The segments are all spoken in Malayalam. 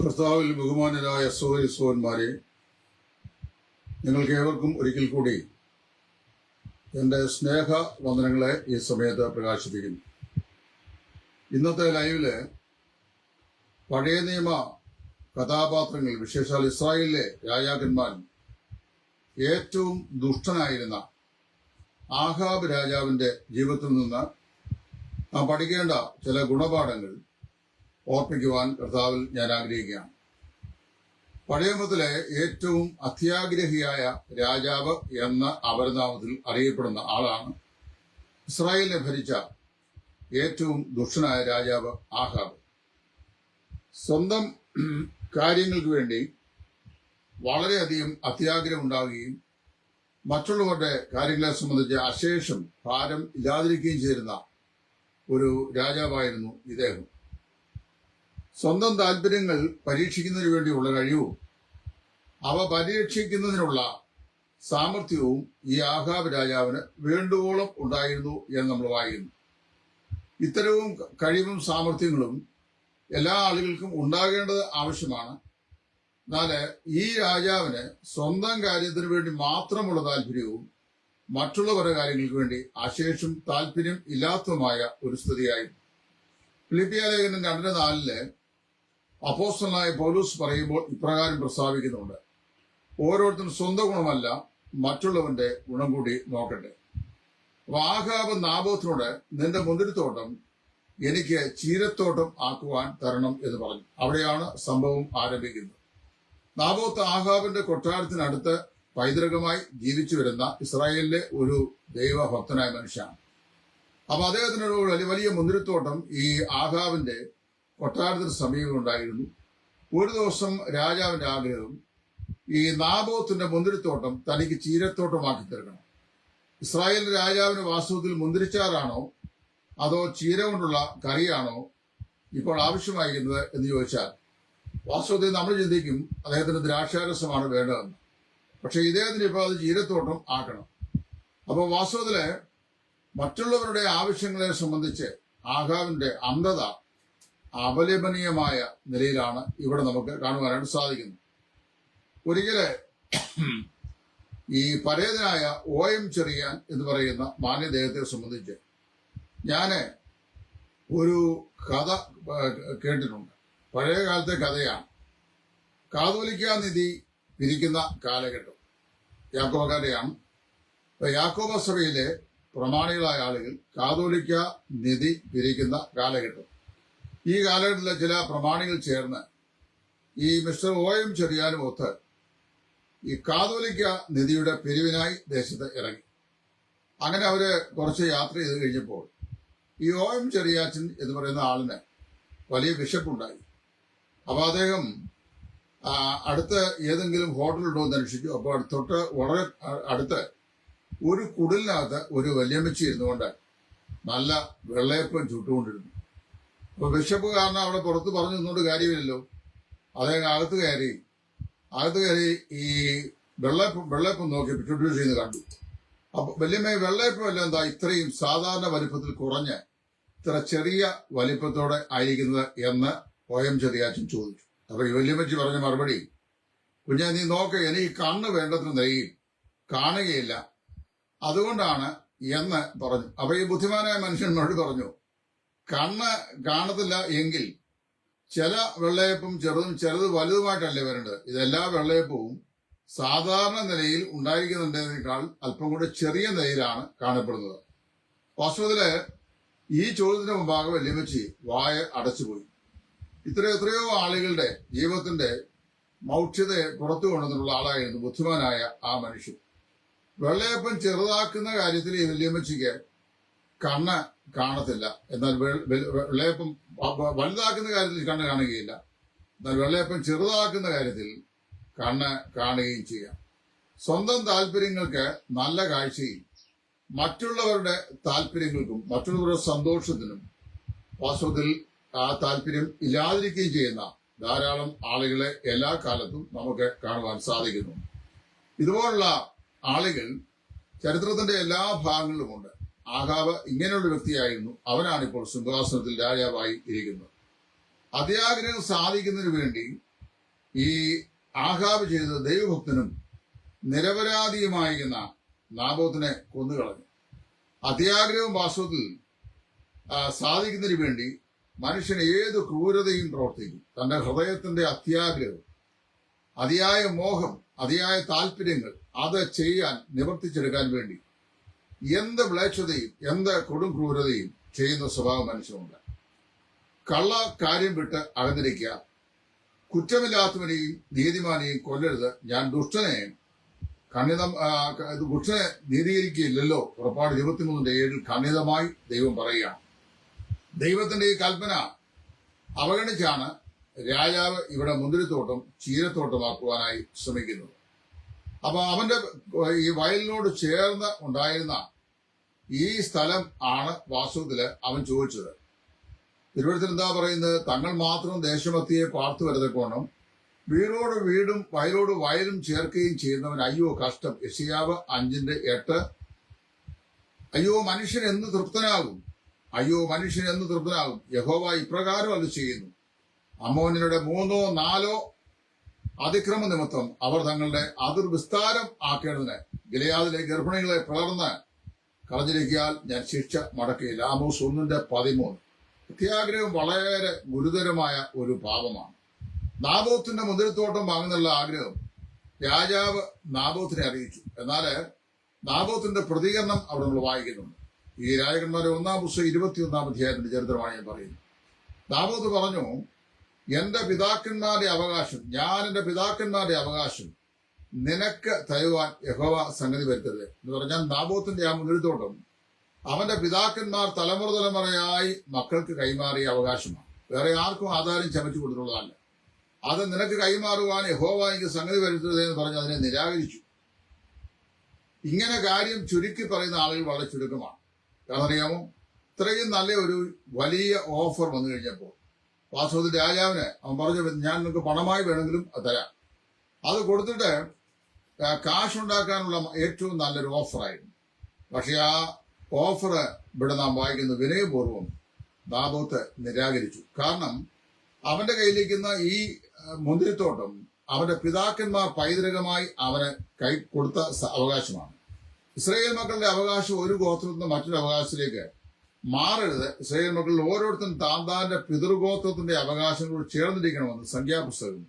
കർത്താവിൽ ബഹുമാനരായ സഹോദരന്മാരെ, നിങ്ങൾക്ക് ഏവർക്കും ഒരിക്കൽ കൂടി എൻ്റെ സ്നേഹ വന്ദനങ്ങളെ ഈ സമയത്ത് പ്രകാശിപ്പിക്കുന്നു. ഇന്നത്തെ ലൈവില് പഴയ നിയമ കഥാപാത്രങ്ങൾ, വിശേഷാൽ ഇസ്രായേലിലെ രാജാക്കന്മാരിൽ ഏറ്റവും ദുഷ്ടനായിരുന്ന ആഹാബ് രാജാവിൻ്റെ ജീവിതത്തിൽ നിന്ന് നാം പഠിക്കേണ്ട ചില ഗുണപാഠങ്ങൾ ഓർപ്പിക്കുവാൻ കർത്താവിൽ ഞാൻ ആഗ്രഹിക്കുകയാണ്. പഴയ നിയമത്തിലെ ഏറ്റവും അത്യാഗ്രഹിയായ രാജാവ് എന്ന അപരനാമത്തിൽ അറിയപ്പെടുന്ന ആളാണ് ഇസ്രായേലിനെ ഭരിച്ച ഏറ്റവും ദുഷ്ടനായ രാജാവ് ആഹാബ്. സ്വന്തം കാര്യങ്ങൾക്ക് വേണ്ടി വളരെയധികം അത്യാഗ്രഹം ഉണ്ടാവുകയും മറ്റുള്ളവരുടെ കാര്യങ്ങളെ സംബന്ധിച്ച് അശേഷം ഭാരം ഇല്ലാതിരിക്കുകയും ചെയ്തിരുന്ന ഒരു രാജാവായിരുന്നു ഇദ്ദേഹം. സ്വന്തം താല്പര്യങ്ങൾ പരീക്ഷിക്കുന്നതിന് വേണ്ടിയുള്ള കഴിവും അവ പരീക്ഷിക്കുന്നതിനുള്ള സാമർഥ്യവും ഈ ആഹാബ് രാജാവിന് വേണ്ടുവോളം ഉണ്ടായിരുന്നു എന്ന് നമ്മൾ വായിക്കുന്നു. ഇത്തരവും കഴിവും സാമർഥ്യങ്ങളും എല്ലാ ആളുകൾക്കും ഉണ്ടാകേണ്ടത് ആവശ്യമാണ്. എന്നാൽ ഈ രാജാവിന് സ്വന്തം കാര്യത്തിന് വേണ്ടി മാത്രമുള്ള താല്പര്യവും മറ്റുള്ളവരുടെ കാര്യങ്ങൾക്ക് വേണ്ടി അശേഷം താല്പര്യം ഇല്ലാത്തതുമായ ഒരു സ്ഥിതിയായിരുന്നു. ഫിലിപ്പിയ ലേഖനം 2:4 അപ്പോസ്തലനായ പൗലോസ് പറയുമ്പോൾ ഇപ്രകാരം പ്രസ്താവിക്കുന്നുണ്ട്: ഓരോരുത്തരും സ്വന്തം ഗുണമല്ല, മറ്റുള്ളവന്റെ ഗുണം കൂടി നോക്കട്ടെ. അപ്പൊ ആഹാബ് നാബോത്തിനോട്, നിന്റെ മുന്തിരിത്തോട്ടം എനിക്ക് ചീരത്തോട്ടം ആക്കുവാൻ തരണം എന്ന് പറഞ്ഞു. അവിടെയാണ് സംഭവം ആരംഭിക്കുന്നത്. നാബോത്ത് ആഹാബിന്റെ കൊട്ടാരത്തിനടുത്ത് പൈതൃകമായി ജീവിച്ചു വരുന്ന ഇസ്രായേലിലെ ഒരു ദൈവഭക്തനായ മനുഷ്യനാണ്. അപ്പൊ അദ്ദേഹത്തിനൊരു വലിയ മുന്തിരിത്തോട്ടം ഈ ആഹാബിന്റെ കൊട്ടാരത്തിന് സമീപം ഉണ്ടായിരുന്നു. ഒരു ദിവസം രാജാവിന്റെ ആഗ്രഹം, ഈ നാബോത്തിന്റെ മുന്തിരിത്തോട്ടം തനിക്ക് ചീരത്തോട്ടമാക്കി തീർക്കണം. ഇസ്രായേൽ രാജാവിന് വാസ്തവത്തിൽ മുന്തിരിച്ചാറാണോ അതോ ചീര കൊണ്ടുള്ള കറിയാണോ ഇപ്പോൾ ആവശ്യമായിരിക്കുന്നത് എന്ന് ചോദിച്ചാൽ വാസ്തവത്തിൽ നമ്മൾ ചിന്തിക്കും അദ്ദേഹത്തിന് ദ്രാക്ഷാരസമാണ് വേണ്ടതെന്ന്. പക്ഷെ ഇദ്ദേഹത്തിന് ഇപ്പോൾ അത് ചീരത്തോട്ടം ആക്കണം. അപ്പോൾ വാസ്തവത്തില് മറ്റുള്ളവരുടെ ആവശ്യങ്ങളെ സംബന്ധിച്ച് ആഹാബിന്റെ അന്ധത അപലപനീയമായ നിലയിലാണ് ഇവിടെ നമുക്ക് കാണുവാനായിട്ട് സാധിക്കുന്നത്. ഒരിക്കല് ഈ പരേതനായ OM ചെറിയാൻ എന്ന് പറയുന്ന മാന്യദേഹത്തെ സംബന്ധിച്ച് ഞാന് ഒരു കഥ കേട്ടിട്ടുണ്ട്. പഴയ കാലത്തെ കഥയാണ്. കാതോലിക്ക നിധി പിരിക്കുന്ന കാലഘട്ടം യാക്കോബക്കാരെയാണ്. യാക്കോബ സഭയിലെ പ്രമാണികളായ ആളുകൾ കാതോലിക്ക നിധി പിരിക്കുന്ന കാലഘട്ടം. ഈ കാലഘട്ടത്തിലെ ചില പ്രമാണികൾ ചേർന്ന് ഈ മിസ്റ്റർ OM ചെറിയാനും ഒത്ത് ഈ കാതോലിക്ക നിധിയുടെ പിരിവിനായി ദേശത്ത് ഇറങ്ങി. അങ്ങനെ അവര് കുറച്ച് യാത്ര ചെയ്ത് കഴിഞ്ഞപ്പോൾ ഈ OM ചെറിയാച്ചൻ എന്ന് പറയുന്ന ആളിന് വലിയ വിശപ്പുണ്ടായി. അപ്പൊ അദ്ദേഹം അടുത്ത് ഏതെങ്കിലും ഹോട്ടലുണ്ടോ എന്ന് അന്വേഷിച്ചു. അപ്പോൾ തൊട്ട് വളരെ അടുത്ത് ഒരു കുടിലിനകത്ത് ഒരു വല്യമ്മച്ചി ഇരുന്നുകൊണ്ട് നല്ല വെള്ളയപ്പം ചുട്ടുകൊണ്ടിരുന്നു. അപ്പൊ വിശപ്പ് കാരണം അവിടെ പുറത്ത് പറഞ്ഞു നിന്നുകൊണ്ട് കാര്യമില്ലല്ലോ. അദ്ദേഹം അകത്ത് കയറി ഈ വെള്ളയപ്പം നോക്കി ഇൻട്രൊഡ്യൂസ് ചെയ്യുന്ന കണ്ടു. അപ്പൊ വല്യമ്മ, വെള്ളയപ്പം എല്ലാം എന്താ ഇത്രയും സാധാരണ വലിപ്പത്തിൽ കുറഞ്ഞ് ഇത്ര ചെറിയ വലിപ്പത്തോടെ ആയിരിക്കുന്നത് എന്ന് OM ചെറിയാച്ചൻ ചോദിച്ചു. അപ്പൊ ഈ വല്യമ്മച്ചി പറഞ്ഞ മറുപടി, കുഞ്ഞാ നീ നോക്ക്, എനിക്ക് കണ്ണ് വേണ്ടത്ര നെയ്യും കാണുകയില്ല, അതുകൊണ്ടാണ് എന്ന് പറഞ്ഞു. അപ്പൊ ഈ ബുദ്ധിമാനായ മനുഷ്യന്മാരോട് പറഞ്ഞു, കണ്ണ് കാണത്തില്ല എങ്കിൽ ചില വെള്ളയപ്പം ചെറുതും ചിലത് വലുതുമായിട്ടല്ലേ വരേണ്ടത്. ഇതെല്ലാ വെള്ളയപ്പവും സാധാരണ നിലയിൽ ഉണ്ടായിരിക്കുന്നതിനേക്കാൾ അല്പം കൂടെ ചെറിയ നിലയിലാണ് കാണപ്പെടുന്നത്. വാസ്തവത്തില് ഈ ചോദ്യത്തിന് മുമ്പാകെ വല്യമ്മച്ചി വായ അടച്ചുപോയി. എത്രയോ ആളുകളുടെ ജീവിതത്തിന്റെ മൗഢ്യതയെ പുറത്തു കൊണ്ടുവന്നുള്ള ആളായിരുന്നു ബുദ്ധിമാനായ ആ മനുഷ്യൻ. വെള്ളയപ്പം ചെറുതാക്കുന്ന കാര്യത്തിൽ ഈ വല്യമ്മച്ചിക്ക് കണ്ണ് കാണത്തില്ല, എന്നാൽ വെള്ളയപ്പം വലുതാക്കുന്ന കാര്യത്തിൽ കണ്ണ് കാണുകയില്ല. എന്നാൽ വെള്ളയപ്പം ചെറുതാക്കുന്ന കാര്യത്തിൽ കണ്ണ് കാണുകയും ചെയ്യാം. സ്വന്തം താല്പര്യങ്ങൾക്ക് നല്ല കാഴ്ചയും മറ്റുള്ളവരുടെ താല്പര്യങ്ങൾക്കും മറ്റുള്ളവരുടെ സന്തോഷത്തിനും വാസ്തവത്തിൽ ആ താല്പര്യം ഇല്ലാതിരിക്കുകയും ചെയ്യുന്ന ധാരാളം ആളുകളെ എല്ലാ കാലത്തും നമുക്ക് കാണുവാൻ സാധിക്കുന്നു. ഇതുപോലുള്ള ആളുകൾ ചരിത്രത്തിന്റെ എല്ലാ ഭാഗങ്ങളിലുമുണ്ട്. ആഹാബ് ഇങ്ങനെയുള്ള വ്യക്തിയായിരുന്നു. അവനാണിപ്പോൾ സിംഹാസനത്തിൽ രാജാവായി ഇരിക്കുന്നത്. അത്യാഗ്രഹം സാധിക്കുന്നതിന് വേണ്ടി ഈ ആഹാബ് ചെയ്തത് ദൈവഭക്തനും നിരപരാധിയുമായിരുന്ന നാബോത്തിനെ കൊന്നുകളഞ്ഞു. അത്യാഗ്രഹവും വാസ്തവത്തിൽ സാധിക്കുന്നതിന് വേണ്ടി മനുഷ്യൻ ഏത് ക്രൂരതയും പ്രവർത്തിക്കും. തന്റെ ഹൃദയത്തിന്റെ അത്യാഗ്രഹം, അതിയായ മോഹം, അതിയായ താല്പര്യങ്ങൾ അത് ചെയ്യാൻ നിവർത്തിച്ചെടുക്കാൻ വേണ്ടി എന്ത് മ്ലേച്ഛതയും എന്ത് കൊടും ക്രൂരതയും ചെയ്യുന്ന സ്വഭാവം മനുഷ്യനുണ്ട്. കള്ള കാര്യം വിട്ട് അകന്നിരിക്കുക. കുറ്റമില്ലാത്തവനെയും നീതിമാനെയും കൊല്ലരുത്. ഞാൻ ദുഷ്ടനെ നീതീകരിക്കുകയില്ലല്ലോ. പുറപ്പാട് 23:7 ഖണ്ഡിതമായി ദൈവം പറയുകയാണ്. ദൈവത്തിന്റെ ഈ കൽപ്പന അവഗണിച്ചാണ് രാജാവ് ഇവിടെ മുന്തിരിത്തോട്ടം ചീരത്തോട്ടമാക്കുവാനായി ശ്രമിക്കുന്നത്. അപ്പൊ അവന്റെ ഈ വയലിനോട് ചേർന്ന് ഉണ്ടായിരുന്ന ഈ സ്ഥലം ആണ് വാസ്തവത്തില് അവൻ ചോദിച്ചത്. തിരുവഴുത്തിൽ എന്താ പറയുന്നത്? തങ്ങൾ മാത്രം ദേശമത്തിയെ പാർത്തു വരതക്കോണം വീടോട് വീടും വയലോട് വയലും ചേർക്കുകയും ചെയ്യുന്നവൻ അയ്യോ കഷ്ടം. യെശയ്യാവ് 5:8. അയ്യോ മനുഷ്യൻ എന്ന് തൃപ്തനാകും, അയ്യോ മനുഷ്യൻ എന്ന് തൃപ്തനാകും. യഹോവ ഇപ്രകാരം അത് ചെയ്യുന്നു. അമ്മോന്യരുടെ 3 4 അതിക്രമ നിമിത്തം അവർ തങ്ങളുടെ അതിർ വിസ്താരം ആക്കേണ്ടതിന് ഗിലെയാദിലെ ഗർഭിണികളെ പിളർന്ന് കളഞ്ഞിരിക്കാൻ ഞാൻ ശിക്ഷ മടക്കിയില്ല. ആമോസ് 1:13. അത്യാഗ്രഹം വളരെ ഗുരുതരമായ ഒരു പാപമാണ്. നാബോത്തിന്റെ മുന്തിരിത്തോട്ടം വാങ്ങുന്നുള്ള ആഗ്രഹം രാജാവ് നാബോത്തിനെ അറിയിച്ചു. എന്നാല് നാബോത്തിന്റെ പ്രതികരണം അവിടെ നമ്മൾ വായിക്കുന്നുണ്ട്. ഈ രാജകന്മാരുടെ 1-ാം പുസ്തകം 21-ാം അധ്യായത്തിന്റെ ചരിത്രമാണ് ഞാൻ പറയുന്നത്. നാബോത്ത് പറഞ്ഞു, എന്റെ പിതാക്കന്മാരുടെ അവകാശം, ഞാൻ എന്റെ പിതാക്കന്മാരുടെ അവകാശം നിനക്ക് തരുവാൻ യഹോവ സംഗതി വരുത്തരുത് എന്ന് പറഞ്ഞാൽ നാബോത്തിന്റെ ആ മുന്തിരിത്തോട്ടം അവന്റെ പിതാക്കന്മാർ തലമുറയായി മക്കൾക്ക് കൈമാറിയ അവകാശമാണ്. വേറെ ആർക്കും ആധാരം ചമച്ചു കൊടുത്തിട്ടുള്ളതല്ല. അത് നിനക്ക് കൈമാറുവാൻ യഹോവ എനിക്ക് സംഗതി വരുത്തരുത് എന്ന് പറഞ്ഞ് അതിനെ നിരാകരിച്ചു. ഇങ്ങനെ കാര്യം ചുരുക്കി പറയുന്ന ആളുകൾ വളരെ ചുരുക്കമാണ്. കാരണം അറിയാമോ, ഇത്രയും നല്ല ഒരു വലിയ ഓഫർ വന്നു കഴിഞ്ഞപ്പോൾ വാസ്തവത്തിൽ രാജാവിന് അവൻ പറഞ്ഞു, ഞാൻ നിങ്ങൾക്ക് പണമായി വേണമെങ്കിലും തരാം. അത് കൊടുത്തിട്ട് കാശുണ്ടാക്കാനുള്ള ഏറ്റവും നല്ലൊരു ഓഫറായിരുന്നു. പക്ഷെ ആ ഓഫർ ഇവിടെ നാം വായിക്കുന്ന വിനയപൂർവ്വം നാബോത്ത് നിരാകരിച്ചു. കാരണം അവന്റെ കയ്യിലിരിക്കുന്ന ഈ മുന്തിരിത്തോട്ടം അവന്റെ പിതാക്കന്മാർ പൈതൃകമായി അവന് കൈ കൊടുത്ത അവകാശമാണ്. ഇസ്രായേൽ മക്കളുടെ അവകാശം ഒരു ഗോത്രത്തിൽ നിന്ന് മറ്റൊരു അവകാശത്തിലേക്ക് മാറരുത്. ഇസ്രായേൽ മക്കളിൽ ഓരോരുത്തരും താന്താന്റെ പിതൃഗോത്രത്തിന്റെ അവകാശങ്ങളോട് ചേർന്നിരിക്കണമെന്ന് സംഖ്യാപുസ്തകം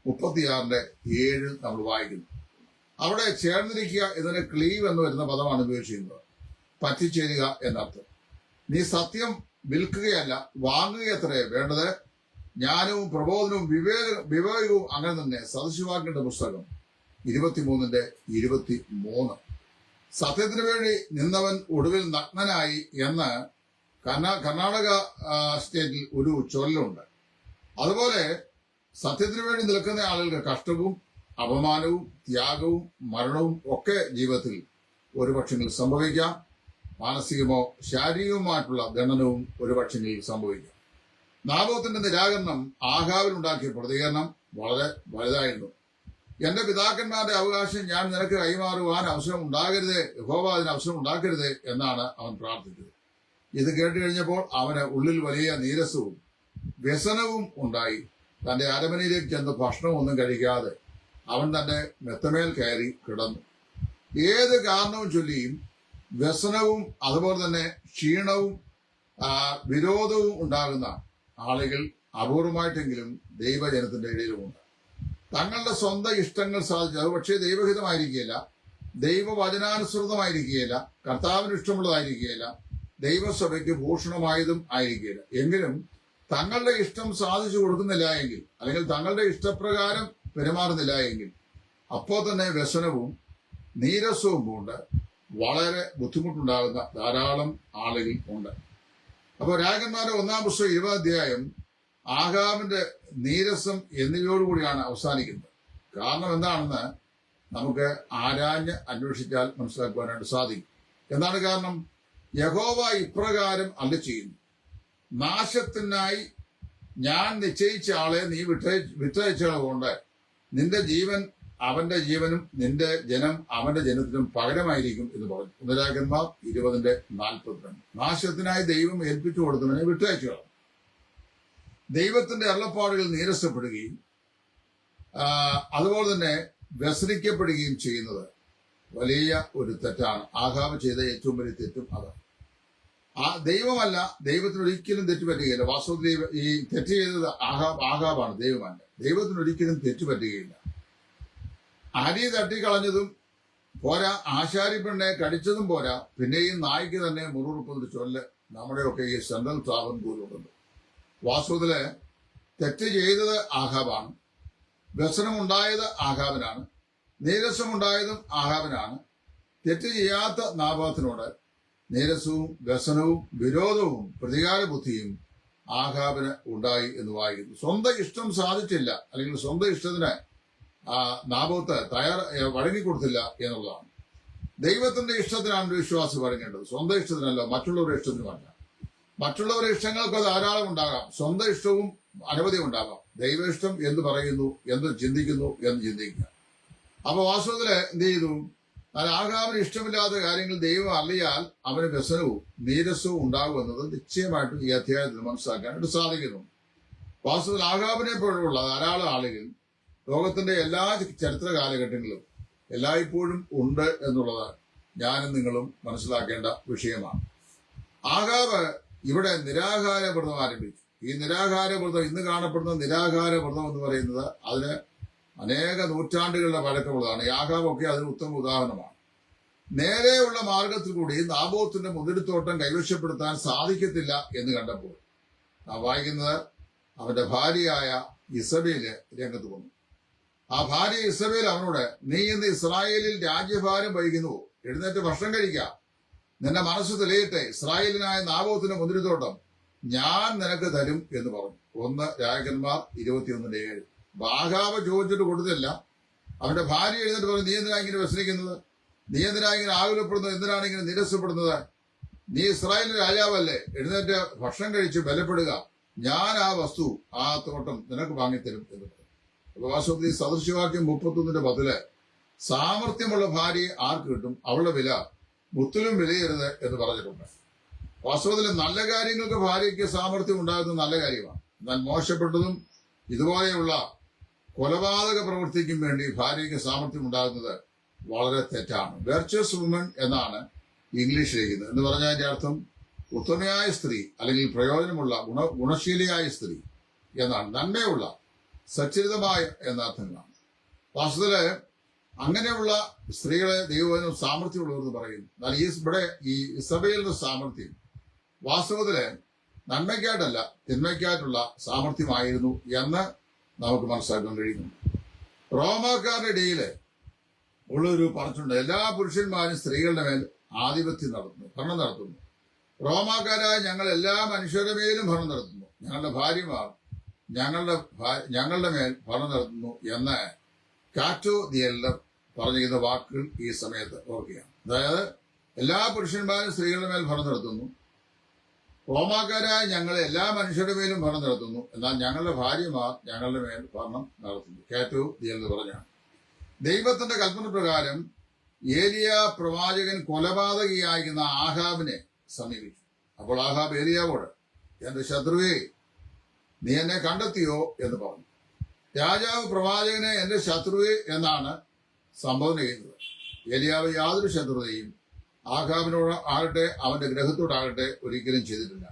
36:7 നമ്മൾ വായിക്കുന്നു. അവിടെ ചേർന്നിരിക്കുക എന്നതിന് ക്ലീവ് എന്ന് വരുന്ന പദമാണ് ഉപയോഗിച്ചിരുന്നത്. പറ്റിച്ചേരുക എന്നർത്ഥം. നീ സത്യം വിൽക്കുകയല്ല വാങ്ങുകയത്രേ വേണ്ടത്. ജ്ഞാനവും പ്രബോധനവും വിവേകവും അങ്ങനെ തന്നെ. സദൃശവാക്യങ്ങളുടെ പുസ്തകം 23:23. സത്യത്തിനു വേണ്ടി നിന്നവൻ ഒടുവിൽ നഗ്നനായി എന്ന് കർണാടക സ്റ്റേറ്റിൽ ഒരു ചൊല്ലുണ്ട്. അതുപോലെ സത്യത്തിനു വേണ്ടി നിൽക്കുന്ന ആളുകൾക്ക് കഷ്ടവും അപമാനവും ത്യാഗവും മരണവും ഒക്കെ ജീവിതത്തിൽ ഒരുപക്ഷെങ്കിൽ സംഭവിക്കാം. മാനസികമോ ശാരീരികവുമായിട്ടുള്ള ദണ്ഡനവും ഒരുപക്ഷെങ്കിൽ സംഭവിക്കാം. നാബോത്തിന്റെ നിരാകരണം ആഹാബിലുണ്ടാക്കിയ പ്രതികരണം വളരെ വലുതായിരുന്നു. എന്റെ പിതാക്കന്മാരുടെ അവകാശം ഞാൻ നിനക്ക് കൈമാറുവാൻ അവസരം ഉണ്ടാകരുത്, യഹോവ അതിന് അവസരം ഉണ്ടാക്കരുത് എന്നാണ് അവൻ പ്രാർത്ഥിച്ചത്. ഇത് കേട്ട് കഴിഞ്ഞപ്പോൾ അവന് ഉള്ളിൽ വലിയ നീരസവും വ്യസനവും ഉണ്ടായി. തന്റെ അരമനയിലേക്ക് ചെന്ന് ഭക്ഷണമൊന്നും കഴിക്കാതെ അവൻ തന്റെ മെത്തമേൽ കയറി കിടന്നു. ഏത് കാരണവും ചൊല്ലിയും വ്യസനവും അതുപോലെ തന്നെ ക്ഷീണവും വിരോധവും ഉണ്ടാകുന്ന ആളുകൾ അപൂർവമായിട്ടെങ്കിലും ദൈവജനത്തിന്റെ ഇടയിലുമുണ്ട്. തങ്ങളുടെ സ്വന്തം ഇഷ്ടങ്ങൾ സാധിച്ചു, അത് പക്ഷേ ദൈവഹിതമായിരിക്കുകയില്ല, ദൈവവചനാനുസൃതമായിരിക്കുകയില്ല, കർത്താവിന് ഇഷ്ടമുള്ളതായിരിക്കുകയില്ല, ദൈവസഭയ്ക്ക് ഭൂഷണമായതും ആയിരിക്കുകയില്ല. എങ്കിലും തങ്ങളുടെ ഇഷ്ടം സാധിച്ചു കൊടുക്കുന്നില്ല എങ്കിൽ, അല്ലെങ്കിൽ തങ്ങളുടെ ഇഷ്ടപ്രകാരം പെരുമാറുന്നില്ല എങ്കിൽ, അപ്പോൾ തന്നെ വ്യസനവും നീരസവും കൊണ്ട് വളരെ ബുദ്ധിമുട്ടുണ്ടാകുന്ന ധാരാളം ആളുകൾ ഉണ്ട്. അപ്പോൾ രാജകന്മാരുടെ 1-ാം പുസ്തകം 20-ാം അധ്യായം ആഹാബിന്റെ നീരസം എന്നിവയോടുകൂടിയാണ് അവസാനിക്കുന്നത്. കാരണം എന്താണെന്ന് നമുക്ക് ആരാഞ്ഞ് അന്വേഷിച്ചാൽ മനസ്സിലാക്കുവാനായിട്ട് സാധിക്കും. എന്താണ് കാരണം? യഹോവ ഇപ്രകാരം അരുളി ചെയ്യുന്നു, നാശത്തിനായി ഞാൻ നിശ്ചയിച്ച ആളെ നീ വിട്ടയച്ചതുകൊണ്ട് നിന്റെ ജീവൻ അവന്റെ ജീവനും നിന്റെ ജനം അവന്റെ ജനത്തിനും പകരമായിരിക്കും എന്ന് പറഞ്ഞു. 1 രാജാക്കന്മാർ 20:42. നാശത്തിനായി ദൈവം ഏൽപ്പിച്ചു കൊടുത്തവനെ വിട്ടയച്ചു കളഞ്ഞു. ദൈവത്തിന്റെ അരുളപ്പാടുകൾ നീരസപ്പെടുകയും അതുപോലെ തന്നെ വ്യസനിക്കപ്പെടുകയും ചെയ്യുന്നത് വലിയ ഒരു തെറ്റാണ്. ആഹാബ് ചെയ്ത ഏറ്റവും വലിയ തെറ്റും അതാണ്. ദൈവമല്ല, ദൈവത്തിന് ഒരിക്കലും തെറ്റുപറ്റുകയില്ല. വാസ്തവത്തിൽ ഈ തെറ്റ് ചെയ്തത് ആഹാബാണ്, ദൈവമല്ല. ദൈവത്തിന് ഒരിക്കലും തെറ്റുപറ്റുകയില്ല. അരി തട്ടിക്കളഞ്ഞതും പോരാ, ആശാരി പെണ്ണെ കടിച്ചതും പോരാ, പിന്നെയും നായ്ക്ക് തന്നെ മുറിവുറുപ്പതൊരു ചൊല്ല് നമ്മുടെയൊക്കെ ഈ സെൻട്രൽ ട്രാവൻകൂറിലുണ്ട്. വാസ്തവത്തില് തെറ്റ് ചെയ്തത് ആഹാബാണ്, വ്യസനമുണ്ടായത് ആഹാബിനാണ്, നീരസമുണ്ടായതും ആഹാബിനാണ്. തെറ്റ് ചെയ്യാത്ത നാബോത്തിനോട് നീരസവും വ്യസനവും വിരോധവും പ്രതികാര ബുദ്ധിയും ആഹാബിന് ഉണ്ടായി എന്ന് വായിക്കുന്നു. സ്വന്തം ഇഷ്ടം സാധിച്ചില്ല, അല്ലെങ്കിൽ സ്വന്തം ഇഷ്ടത്തിന് നാബോത്ത് വഴങ്ങിക്കൊടുത്തില്ല എന്നുള്ളതാണ്. ദൈവത്തിന്റെ ഇഷ്ടത്തിനാണ് ഒരു വിശ്വാസി വഴങ്ങേണ്ടത്, സ്വന്തം ഇഷ്ടത്തിനല്ല, മറ്റുള്ളവരുടെ ഇഷ്ടത്തിനുമല്ല. മറ്റുള്ളവരുടെ ഇഷ്ടങ്ങൾക്ക് ധാരാളം ഉണ്ടാകാം, സ്വന്തം ഇഷ്ടവും അനവധി ഉണ്ടാകാം. ദൈവ ഇഷ്ടം എന്ന് പറയുന്നു, എന്ത് ചിന്തിക്കുന്നു എന്ന് ചിന്തിക്കുക. അപ്പൊ വാസ്തവത്തില് എന്ത് ചെയ്തു? ആഹാബിന് ഇഷ്ടമില്ലാത്ത കാര്യങ്ങൾ ദൈവം അറിയാൽ അവന് വ്യസനവും നീരസവും ഉണ്ടാകുമെന്നത് നിശ്ചയമായിട്ടും ഈ അധ്യായത്തിൽ മനസ്സിലാക്കാനായിട്ട് സാധിക്കുന്നു. വാസ്തവത്തിൽ ആഹാബിനെ പോലുള്ള ധാരാളം ആളുകൾ ലോകത്തിന്റെ എല്ലാ ചരിത്ര കാലഘട്ടങ്ങളിലും എല്ലായ്പ്പോഴും ഉണ്ട് എന്നുള്ളത് ഞാനും നിങ്ങളും മനസ്സിലാക്കേണ്ട വിഷയമാണ്. ആഹാബ് ഇവിടെ നിരാഹാര വ്രതം ആരംഭിച്ചു. ഈ നിരാഹാര വ്രതം, ഇന്ന് കാണപ്പെടുന്ന നിരാഹാര വ്രതം എന്ന് പറയുന്നത് അതിന് അനേക നൂറ്റാണ്ടുകളുടെ പഴക്കമുള്ളതാണ്. ആഹാബൊക്കെ അതിന് ഉത്തമ ഉദാഹരണമാണ്. നേരെയുള്ള മാർഗത്തിൽ കൂടി നാബോത്തിന്റെ മുന്തിരിത്തോട്ടം കൈവശപ്പെടുത്താൻ സാധിക്കത്തില്ല എന്ന് കണ്ടപ്പോൾ നാം വായിക്കുന്നത് അവന്റെ ഭാര്യയായ ഇസബേല് രംഗത്ത് വന്നു. ആ ഭാര്യ ഇസബേൽ അവനോട്, നീ ഇന്ന് ഇസ്രായേലിൽ രാജ്യഭാരം വഹിക്കുന്നുവോ? എഴുന്നേറ്റ് ഭക്ഷണം കഴിക്കുക, നിന്റെ മനസ്സ് തെളിയട്ടെ. ഇസ്രായേലിനായ നാബോത്തിന്റെ മുന്തിരിത്തോട്ടം ഞാൻ നിനക്ക് തരും എന്ന് പറഞ്ഞു. 1 രാജാക്കന്മാർ 21:7. ആഹാബ് ചോദിച്ചിട്ട് കൊടുത്തില്ല. അവന്റെ ഭാര്യ എഴുന്നേറ്റ് പറഞ്ഞു, നീ എന്തിനാ ഇങ്ങനെ വ്യസനിക്കുന്നത്? നീ എന്തിനാ ഇങ്ങനെ ആകുലപ്പെടുന്നത്? എന്തിനാണ് ഇങ്ങനെ നിരസപ്പെടുന്നത്? നീ ഇസ്രായേലിന്റെ രാജാവല്ലേ? എഴുന്നേറ്റ് ഭക്ഷണം കഴിച്ച് ബലപ്പെടുക, ഞാൻ ആ വസ്തു, ആ തോട്ടം നിനക്ക് വാങ്ങിത്തരും എന്ന് പറഞ്ഞു. അപ്പൊ വാസ്തവത്തിൽ സദൃശവാക്യം 31:10 സാമർത്ഥ്യമുള്ള ഭാര്യയെ ആർക്ക് കിട്ടും? അവളുടെ വില മുത്തിലും വിലയരുത് എന്ന് പറഞ്ഞിട്ടുണ്ട്. വാസ്തവത്തിൽ നല്ല കാര്യങ്ങൾക്ക് ഭാര്യയ്ക്ക് സാമർത്ഥ്യം ഉണ്ടാകുന്നത് നല്ല കാര്യമാണ്. എന്നാൽ മോശപ്പെട്ടതും ഇതുപോലെയുള്ള കൊലപാതക പ്രവൃത്തിക്കും വേണ്ടി ഭാര്യയ്ക്ക് സാമർത്ഥ്യം ഉണ്ടാകുന്നത് വളരെ തെറ്റാണ്. വെർച്വസ് വുമൺ എന്നാണ് ഇംഗ്ലീഷിലിരിക്കുന്നത്. എന്ന് പറഞ്ഞാൽ അതിന്റെ അർത്ഥം ഉത്തമയായ സ്ത്രീ, അല്ലെങ്കിൽ പ്രയോജനമുള്ള ഗുണശീലിയായ സ്ത്രീ എന്നാണ്. നന്മയുള്ള, സച്ചരിതമായ എന്ന അർത്ഥങ്ങളാണ്. വാസ്തവത്തില് അങ്ങനെയുള്ള സ്ത്രീകളെ ദൈവവചനം സാമർത്ഥ്യമുള്ളവരെന്ന് പറയുന്നു. എന്നാൽ ഇവിടെ ഈ ഇസബേലിന്റെ സാമർത്ഥ്യം വാസ്തവത്തില് നന്മയ്ക്കായിട്ടല്ല, തിന്മയ്ക്കായിട്ടുള്ള സാമർത്ഥ്യമായിരുന്നു എന്ന് നമുക്ക് മനസ്സിലാക്കാൻ കഴിയുന്നു. റോമാക്കാരുടെ ഇടയില് ഉള്ളൊരു പറഞ്ഞിട്ടുണ്ട്, എല്ലാ പുരുഷന്മാരും സ്ത്രീകളുടെ മേൽ ആധിപത്യം നടത്തുന്നു, ഭരണം നടത്തുന്നു. റോമാക്കാരായ ഞങ്ങൾ എല്ലാ മനുഷ്യരുടെ മേലും ഭരണം നടത്തുന്നു, ഞങ്ങളുടെ ഭാര്യമാർ ഞങ്ങളുടെ മേൽ ഭരണം നടത്തുന്നു എന്ന് കാറ്റോ ദി എല്ലർ പറഞ്ഞിരിക്കുന്ന വാക്കുകൾ ഈ സമയത്ത് ഓർക്കുകയാണ്. അതായത് എല്ലാ പുരുഷന്മാരും സ്ത്രീകളുടെ മേൽ ഭരണം നടത്തുന്നു, റോമാക്കാരായ ഞങ്ങൾ എല്ലാ മനുഷ്യരുടെ മേലും ഭരണം നടത്തുന്നു, എന്നാൽ ഞങ്ങളുടെ ഭാര്യമാർ ഞങ്ങളുടെ മേൽ ഭരണം നടത്തുന്നു. കാറ്റോ ദി എല്ലർ പറഞ്ഞാണ്. ദൈവത്തിന്റെ കൽപ്പന പ്രകാരം ഏലിയ പ്രവാചകൻ കൊലപാതകിയായിരുന്ന ആഹാബിനെ സമീപിച്ചു. അപ്പോൾ ആഹാബ് ഏലിയാവോട്, എന്റെ ശത്രുവേ, നീ എന്നെ കണ്ടെത്തിയോ എന്ന് പറഞ്ഞു. രാജാവ് പ്രവാചകനെ എന്റെ ശത്രുവേ എന്നാണ് സംബോധന ചെയ്യുന്നത്. ഏലിയാവ് യാതൊരു ശത്രുതയും ആഹാബിനോട് ആകട്ടെ അവന്റെ ഗ്രഹത്തോടാകട്ടെ ഒരിക്കലും ചെയ്തിട്ടില്ല.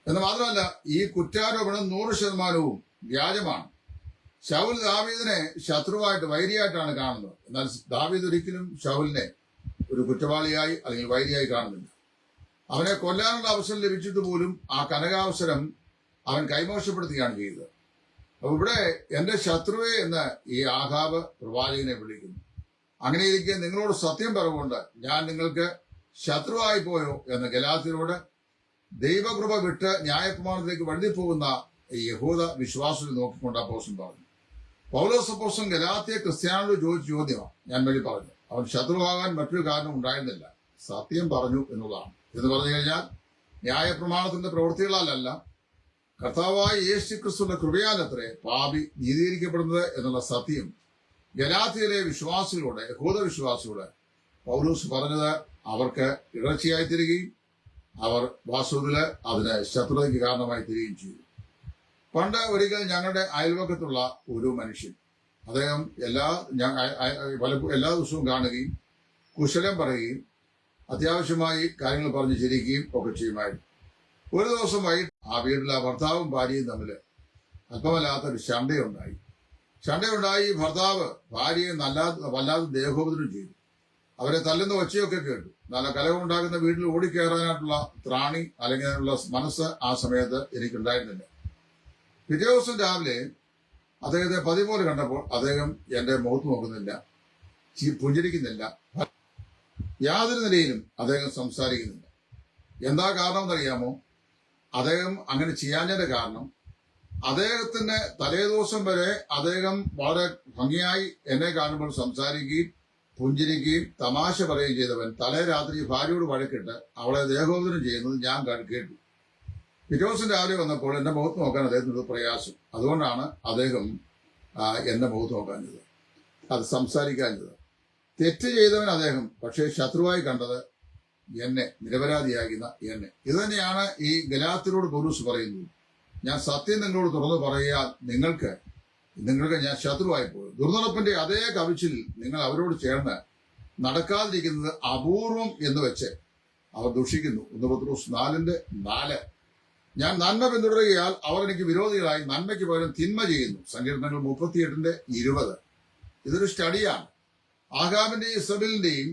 എന്ന് മാത്രമല്ല, ഈ കുറ്റാരോപണം 100% വ്യാജമാണ്. ശൗൽ ദാവീദിനെ ശത്രുവായിട്ട്, വൈരിയായിട്ടാണ് കാണുന്നത്. എന്നാൽ ദാവീദ് ഒരിക്കലും ശൗലിനെ ഒരു കുറ്റവാളിയായി അല്ലെങ്കിൽ വൈരിയായി കാണുന്നില്ല. അവനെ കൊല്ലാനുള്ള അവസരം ലഭിച്ചിട്ട് പോലും ആ കനകാവസരം അവൻ കൈമോശപ്പെടുത്തുകയാണ് ചെയ്തത്. അപ്പൊ ഇവിടെ എന്റെ ശത്രുവേ എന്ന് ഈ ആഹാബ് പ്രവാചകനെ വിളിക്കുന്നു. അങ്ങനെയിരിക്കെ നിങ്ങളോട് സത്യം പറഞ്ഞുകൊണ്ട് ഞാൻ നിങ്ങൾക്ക് ശത്രുവായി പോയോ എന്ന് ഗലാത്യരോട് ദൈവകൃപ വിട്ട് ന്യായപ്രമാണത്തിലേക്ക് വഴുതിപ്പോകുന്ന ഈ യഹൂദ വിശ്വാസത്തിൽ നോക്കിക്കൊണ്ട് അപ്പോസ്തലൻ പറഞ്ഞു. പൗലോസ് അപ്പോസ്തലൻ ഗലാത്യ ക്രിസ്ത്യാനിയോട് ചോദിച്ച ചോദ്യമാണ് ഞാൻ വേണ്ടി പറഞ്ഞു. അവൻ ശത്രുവാകാൻ മറ്റൊരു കാരണം ഉണ്ടായിരുന്നില്ല, സത്യം പറഞ്ഞു എന്നുള്ളതാണ്. എന്ന് പറഞ്ഞു കഴിഞ്ഞാൽ ന്യായപ്രമാണത്തിന്റെ പ്രവൃത്തികളാലല്ല, കർത്താവായ യേശു ക്രിസ്തുവിന്റെ കൃപയാലത്രേ പാപി നീതീകരിക്കപ്പെടുന്നത് എന്നുള്ള സത്യം ഗലാത്യയിലെ വിശ്വാസികളോട്, യഹൂദ വിശ്വാസികളോട് പൗലോസ് പറഞ്ഞത് അവർക്ക് ഇടർച്ചയായി തീരുകയും അവർ വാസ്തവത്തില് അതിന് ശത്രുതയ്ക്ക് കാരണമായി തീരുകയും ചെയ്തു. പണ്ട് ഒരിക്കൽ ഞങ്ങളുടെ അയൽവക്കത്തുള്ള ഒരു മനുഷ്യൻ അദ്ദേഹം എല്ലാ ദിവസവും കാണുകയും കുശലം പറയുകയും അത്യാവശ്യമായി കാര്യങ്ങൾ പറഞ്ഞ് ചിരിക്കുകയും ഒക്കെ ചെയ്യുമായിരുന്നു. ഒരു ദിവസം വൈകിട്ട് ആ വീട്ടിൽ ആ ഭർത്താവും ഭാര്യയും തമ്മിൽ അല്പമല്ലാത്തൊരു ശണ്ടയുണ്ടായി. ഭർത്താവ് ഭാര്യയെ വല്ലാതെ ദേഹോപദ്രവം ചെയ്തു. അവരെ തല്ലുന്ന ഒച്ചയൊക്കെ കേട്ടു. നല്ല കലഹമുണ്ടാകുന്ന വീട്ടിൽ ഓടിക്കയറാനായിട്ടുള്ള ത്രാണി അല്ലെങ്കിൽ അതിനുള്ള മനസ്സ് ആ സമയത്ത് എനിക്കുണ്ടായിരുന്നില്ല. പിറ്റേ ദിവസം രാവിലെ അദ്ദേഹത്തെ പതിപോലെ കണ്ടപ്പോൾ അദ്ദേഹം എന്റെ മുഖത്ത് നോക്കുന്നില്ല, പുഞ്ചിരിക്കുന്നില്ല, യാതൊരു നിലയിലും അദ്ദേഹം സംസാരിക്കുന്നില്ല. എന്താ കാരണം എന്നറിയാമോ? അദ്ദേഹം അങ്ങനെ ചെയ്യാഞ്ഞതിന്റെ കാരണം, അദ്ദേഹത്തിന്റെ തലേദിവസം വരെ അദ്ദേഹം വളരെ ഭംഗിയായി എന്നെ കാണുമ്പോൾ സംസാരിക്കുകയും പുഞ്ചിരിക്കുകയും തമാശ പറയുകയും ചെയ്തവൻ തലേ രാത്രി ഭാര്യയോട് വഴക്കിട്ട് അവളെ ദേഹോദരം ചെയ്യുന്നത് ഞാൻ കേട്ടു. പിറ്റേ ദിവസം രാവിലെ വന്നപ്പോൾ എന്റെ മുഖത്ത് നോക്കാൻ അദ്ദേഹത്തിന് പ്രയാസം. അതുകൊണ്ടാണ് അദ്ദേഹം എന്റെ മുഖത്ത് നോക്കാഞ്ഞത്, അത് സംസാരിക്കാഞ്ഞത്. തെറ്റ് ചെയ്തവൻ അദ്ദേഹം, പക്ഷേ ശത്രുവായി കണ്ടത് എന്നെ, നിരപരാധിയാകുന്ന എന്നെ. ഇത് തന്നെയാണ് ഈ ഗലാത്യരോട് പൗലോസ് പറയുന്നത്. ഞാൻ സത്യം നിങ്ങളോട് തുറന്നു പറയാൻ നിങ്ങൾക്ക് ഞാൻ ശത്രുവായി പോയി. ദുർനടപ്പിന്റെ അതേ കവിച്ചിൽ നിങ്ങൾ അവരോട് ചേർന്ന് നടക്കാതിരിക്കുന്നത് അപൂർവം എന്ന് വെച്ച് അവർ ദുഷിക്കുന്നു. 1 പത്രോസ് 4:4. ഞാൻ നന്മ പിന്തുടരുകയാൽ അവർ എനിക്ക് വിരോധികളായി നന്മയ്ക്ക് പകരം തിന്മ ചെയ്യുന്നു. സങ്കീർത്തനങ്ങൾ 38:20. ഇതൊരു സ്റ്റഡിയാണ്. ആഹാബിന്റെയും ഇസബേലിന്റെയും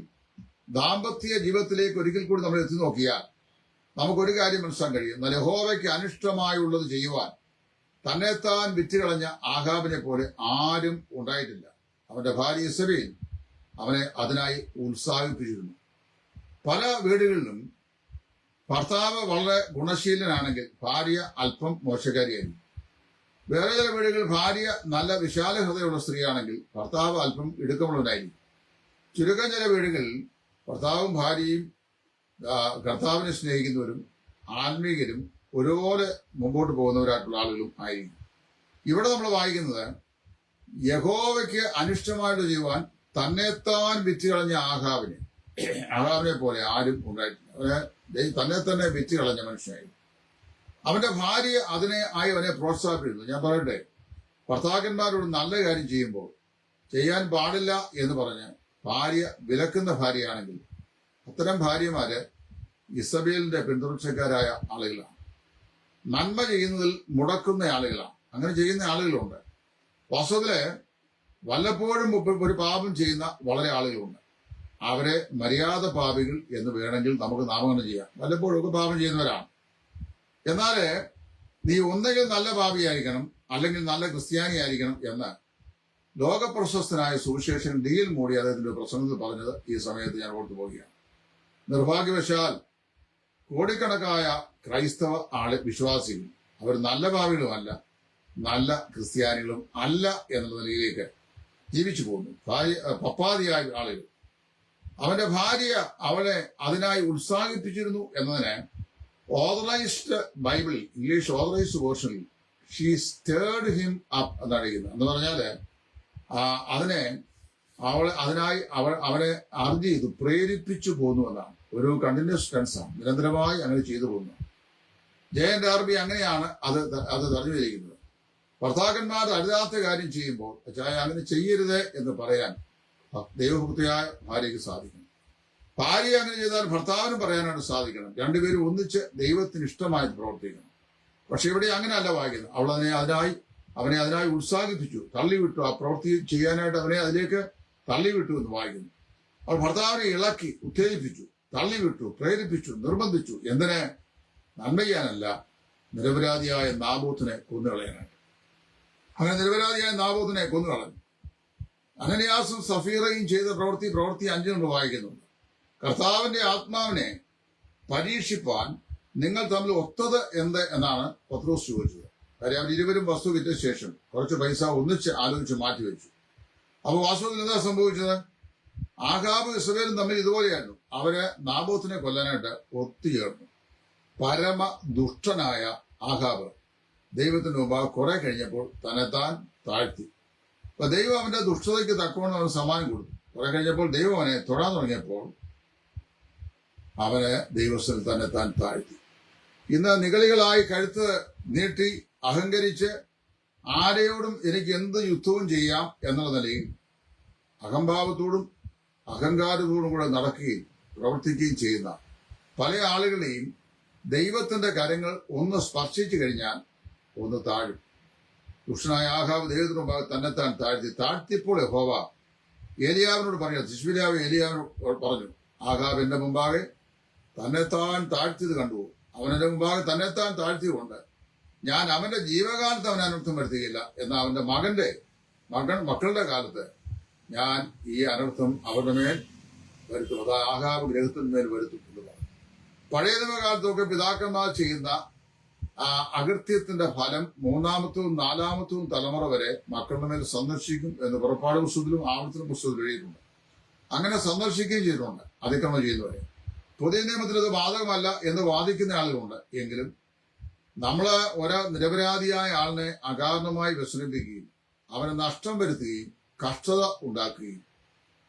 ദാമ്പത്യ ജീവിതത്തിലേക്ക് ഒരിക്കൽ കൂടി നമ്മൾ എത്തി നോക്കിയാൽ നമുക്കൊരു കാര്യം മനസ്സിലാക്കാൻ കഴിയും. യഹോവയ്ക്ക് അനിഷ്ടമായുള്ളത് ചെയ്യുവാൻ തന്നെത്താൻ വിറ്റുകളഞ്ഞ ആഹാബിനെ പോലെ ആരും ഉണ്ടായിട്ടില്ല. അവന്റെ ഭാര്യ ഇസബേൽ അവനെ അതിനായി ഉത്സാഹിപ്പിച്ചിരുന്നു. പല വീടുകളിലും ഭർത്താവ് വളരെ ഗുണശീലനാണെങ്കിൽ ഭാര്യ അല്പം മോശക്കാരിയായിരിക്കും. വേറെ ചില വീടുകളിൽ ഭാര്യ നല്ല വിശാല ഹൃദയമുള്ള സ്ത്രീയാണെങ്കിൽ ഭർത്താവ് അല്പം ഇടുക്കമുള്ളവനായിരിക്കും. ചുരുക്കം ചില വീടുകളിൽ ഭർത്താവും ഭാര്യയും കർത്താവിനെ സ്നേഹിക്കുന്നവരും ആത്മീകരും ഒരുപോലെ മുമ്പോട്ട് പോകുന്നവരായിട്ടുള്ള ആളുകളും ആയിരിക്കും. ഇവിടെ നമ്മൾ വായിക്കുന്നത് യഹോവയ്ക്ക് അനിഷ്ടമായിട്ട് ചെയ്യുവാൻ തന്നെത്താൻ വിറ്റ് കളഞ്ഞ ആഹാബിനെ പോലെ ആരും ഉണ്ടായിട്ടില്ല. തന്നെ തന്നെ വിറ്റ് കളഞ്ഞ മനുഷ്യനായി. അവന്റെ ഭാര്യ അവനെ പ്രോത്സാഹിപ്പിക്കുന്നു. ഞാൻ പറയട്ടെ, ഭർത്താക്കന്മാരോട് നല്ല കാര്യം ചെയ്യുമ്പോൾ ചെയ്യാൻ പാടില്ല എന്ന് പറഞ്ഞ് ഭാര്യ വിലക്കുന്ന ഭാര്യയാണെങ്കിൽ അത്തരം ഭാര്യമാര് ഇസബേലിന്റെ പിന്തുടർച്ചക്കാരായ ആളുകളാണ്. നന്മ ചെയ്യുന്നതിൽ മുടക്കുന്ന ആളുകളാണ്. അങ്ങനെ ചെയ്യുന്ന ആളുകളുണ്ട്. വാസ്തവത്തില് വല്ലപ്പോഴും ഒരു പാപം ചെയ്യുന്ന വളരെ ആളുകളുണ്ട്. അവരെ മര്യാദ പാപികൾ എന്ന് വേണമെങ്കിൽ നമുക്ക് നാമകരണം ചെയ്യാം. വല്ലപ്പോഴും ഒക്കെ പാപം ചെയ്യുന്നവരാണ്. എന്നാല് നീ ഒന്നെങ്കിൽ നല്ല പാപിയായിരിക്കണം അല്ലെങ്കിൽ നല്ല ക്രിസ്ത്യാനി ആയിരിക്കണം എന്ന് ലോകപ്രശസ്തനായ സുവിശേഷൻ ഡി.എൽ. മോഡി അദ്ദേഹത്തിന്റെ പ്രസംഗത്തിൽ പറഞ്ഞത് ഈ സമയത്ത് ഞാൻ ഓർത്തു പോവുകയാണ്. നിർഭാഗ്യവശാൽ കോടിക്കണക്കായ ക്രൈസ്തവ വിശ്വാസികൾ അവർ നല്ല പാപികളുമല്ല, നല്ല ക്രിസ്ത്യാനികളും അല്ല എന്നുള്ള നിലയിലേക്ക് ജീവിച്ചു പോകുന്നു. പപ്പാതിയായ ആളുകൾ. അവന്റെ ഭാര്യ അവളെ അതിനായി ഉത്സാഹിപ്പിച്ചിരുന്നു എന്നതിന് ഓതറൈസ്ഡ് ബൈബിൾ, ഇംഗ്ലീഷ് ഓതറൈസ്ഡ് വേർഷനിൽ ഷീ സ്റ്റേർഡ് ഹിം അപ്പ് എന്നാണ് എഴുതുന്നത്. എന്ന് പറഞ്ഞാല് അവനെ അർജ് ചെയ്തു, പ്രേരിപ്പിച്ചു പോന്നു എന്നാണ്. ഒരു കണ്ടിന്യൂസ് ടെൻസാണ്, നിരന്തരമായി അങ്ങനെ ചെയ്തു പോകുന്നു. JNRB അങ്ങനെയാണ് അത് തടഞ്ഞു വച്ചിരിക്കുന്നത്. ഭർത്താക്കന്മാർ അരുതാത്ത കാര്യം ചെയ്യുമ്പോൾ അങ്ങനെ ചെയ്യരുത് എന്ന് പറയാൻ ദൈവഭക്തിയായ ഭാര്യയ്ക്ക് സാധിക്കണം. ഭാര്യ അങ്ങനെ ചെയ്താൽ ഭർത്താവിനും പറയാനായിട്ട് സാധിക്കണം. രണ്ടുപേരും ഒന്നിച്ച് ദൈവത്തിന് ഇഷ്ടമായി പ്രവർത്തിക്കണം. പക്ഷെ ഇവിടെ അങ്ങനെയല്ല വായിക്കുന്നത്. അവനെ അതിനായി ഉത്സാഹിപ്പിച്ചു, തള്ളിവിട്ടു. ആ പ്രവൃത്തി ചെയ്യാനായിട്ട് അവനെ അതിലേക്ക് തള്ളിവിട്ടു എന്ന് വായിക്കുന്നു. അവൾ ഭർത്താവിനെ ഇളക്കി, ഉത്തേജിപ്പിച്ചു, തള്ളിവിട്ടു, പ്രേരിപ്പിച്ചു, നിർബന്ധിച്ചു. എന്തിന്? നന്മ ചെയ്യാനല്ല, നിരപരാധിയായ നാബോത്തിനെ കൊന്നുകളയാനായിട്ട്. അങ്ങനെ നിരപരാധിയായ നാബോത്തിനെ കൊന്നുകളഞ്ഞു. അനനിയാസും സഫീറയും ചെയ്ത പ്രവൃത്തി 5 കൊണ്ട് വായിക്കുന്നുണ്ട്. കർത്താവിന്റെ ആത്മാവിനെ പരീക്ഷിപ്പാൻ നിങ്ങൾ തമ്മിൽ ഒത്തത് എന്ത് എന്നാണ് പത്രോസ് ചോദിച്ചത്. കാര്യം അവർ ഇരുവരും വസ്തു വിറ്റ ശേഷം കുറച്ച് പൈസ ഒന്നിച്ച് ആലോചിച്ച് മാറ്റിവെച്ചു. അപ്പൊ വാസ്തവത്തിൽ എന്താ സംഭവിച്ചത്? ആഹാബ് ഇസ്രായേലും തമ്മിൽ ഇതുപോലെയായിരുന്നു. അവര് നാബോത്തിനെ കൊല്ലാനായിട്ട് ഒത്തുചേർന്നു. പരമ ദുഷ്ടനായ ആഹാബ് ദൈവത്തിന് മുമ്പാകെ കുറെ കഴിഞ്ഞപ്പോൾ തന്നെത്താൻ താഴ്ത്തി. അപ്പൊ ദൈവം അവന്റെ ദുഷ്ടതയ്ക്ക് തക്കവണ്ണം അവന് സമ്മാനം കൊടുത്തു. കുറെ കഴിഞ്ഞപ്പോൾ ദൈവം അവനെ തൊടാൻ തുടങ്ങിയപ്പോൾ അവന് ദൈവസ്ഥൽ തന്നെത്താൻ താഴ്ത്തി. ഇന്ന് നിഗളികളായി കഴുത്ത് നീട്ടി അഹങ്കരിച്ച് ആരെയോടും എനിക്ക് എന്ത് യുദ്ധവും ചെയ്യാം എന്നുള്ള നിലയിൽ അഹംഭാവത്തോടും അഹങ്കാരത്തോടും കൂടെ നടക്കുകയും പ്രവർത്തിക്കുകയും ചെയ്യുന്ന പല ആളുകളെയും ദൈവത്തിന്റെ കരങ്ങൾ ഒന്ന് സ്പർശിച്ചു കഴിഞ്ഞാൽ ഒന്ന് താഴും. ദുഷ്ടനായ ആഹാബ് ദൈവത്തിന് മുമ്പാകെ തന്നെത്താൻ താഴ്ത്തിയപ്പോൾ യഹോവ ഏലിയാവിനോട് പറഞ്ഞു, തിശ്ബിരാവ് ഏലിയാവിനോട് പറഞ്ഞു, ആഹാബ് എന്റെ മുമ്പാകെ തന്നെത്താൻ താഴ്ത്തിയത് കണ്ടു. അവനെന്റെ മുമ്പാകെ തന്നെത്താൻ താഴ്ത്തിയതുകൊണ്ട് ഞാൻ അവന്റെ ജീവകാലത്ത് അവൻ അനർത്ഥം വരുത്തുകയില്ല. എന്നാൽ അവന്റെ മക്കളുടെ കാലത്ത് ഞാൻ ഈ അനർത്ഥം അവരുടെ മേൽ വരുത്തും. അത് ആഹാബ് ഗ്രഹത്തിന് മേൽ വരുത്തും എന്ന് പറഞ്ഞു. പഴയ നിയമകാലത്തൊക്കെ പിതാക്കന്മാർ ചെയ്യുന്ന അകൃത്യത്തിന്റെ ഫലം മൂന്നാമത്തവും നാലാമത്തവും തലമുറ വരെ മക്കളുടെ മേൽ സന്ദർശിക്കും എന്ന് പുറപ്പാട് പുസ്തകത്തിലും ആവർത്തന പുസ്തകത്തിലും എഴുതിയിട്ടുണ്ട്. അങ്ങനെ സന്ദർശിക്കുകയും ചെയ്തിട്ടുണ്ട് അതിക്രമം ചെയ്യുന്നവരെ. പുതിയ നിയമത്തിൽ അത് ബാധകമല്ല എന്ന് വാദിക്കുന്ന ആളുകളുണ്ട്. എങ്കിലും നമ്മള് നിരപരാധിയായ ആളിനെ അകാരണമായി വ്യസനിപ്പിക്കുകയും അവനെ നഷ്ടം വരുത്തുകയും കഷ്ടത ഉണ്ടാക്കുകയും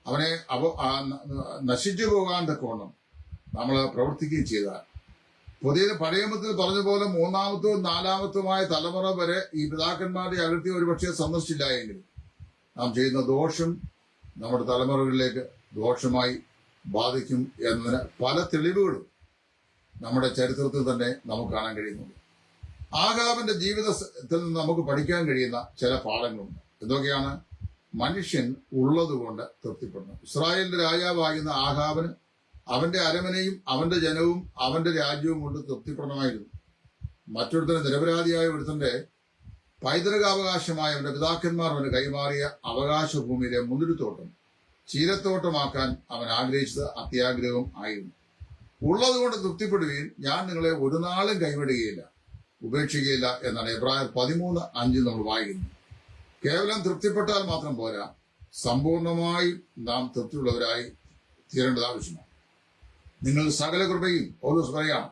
അവനെ നശിച്ചു പോകാൻ തക്കവണ്ണം നമ്മൾ പ്രവർത്തിക്കുകയും ചെയ്താൽ പഴയ നിയമത്തിൽ പറഞ്ഞ പോലെ മൂന്നാമത്തവും നാലാമത്തുമായ തലമുറ വരെ ഈ പിതാക്കന്മാരുടെ അകൃത്യം ഒരുപക്ഷെ സന്ദർശിച്ചില്ല എങ്കിലും നാം ചെയ്യുന്ന ദോഷം നമ്മുടെ തലമുറകളിലേക്ക് ദോഷമായി ബാധിക്കും എന്നതിന് പല തെളിവുകളും നമ്മുടെ ചരിത്രത്തിൽ തന്നെ നമുക്ക് കാണാൻ കഴിയുന്നുണ്ട്. ആഹാബിന്റെ ജീവിതത്തിൽ നിന്ന് നമുക്ക് പഠിക്കാൻ കഴിയുന്ന ചില പാഠങ്ങളുണ്ട്. എന്തൊക്കെയാണ്? മനുഷ്യൻ ഉള്ളതുകൊണ്ട് തൃപ്തിപ്പെടണം. ഇസ്രായേലിന്റെ രാജാവാകുന്ന ആഹാബിന് അവന്റെ അരമനയും അവന്റെ ജനവും അവന്റെ രാജ്യവും കൊണ്ട് തൃപ്തിപ്പെടണമായിരുന്നു. മറ്റൊരുത്തന് നിരപരാധിയായ ഒരുത്തന്റെ പൈതൃകാവകാശമായ അവന്റെ പിതാക്കന്മാർ അവന് കൈമാറിയ അവകാശ ഭൂമിയിലെ മുന്തിരിത്തോട്ടം ചീരത്തോട്ടമാക്കാൻ അവൻ ആഗ്രഹിച്ചത് അത്യാഗ്രഹം ആയിരുന്നു. ഉള്ളതുകൊണ്ട് തൃപ്തിപ്പെടുകയും ഞാൻ നിങ്ങളെ ഒരു നാളും കൈവിടുകയില്ല, ഉപേക്ഷിക്കുകയില്ല എന്നാണ് എബ്രായർ 13:5 നമ്മൾ വായിക്കുന്നത്. കേവലം തൃപ്തിപ്പെട്ടാൽ മാത്രം പോരാ, സമ്പൂർണമായും നാം തൃപ്തിയുള്ളവരായി തീരേണ്ടത് ആവശ്യമാണ്. നിങ്ങൾ സകല കൃപയും പൗലോസ് പറയാം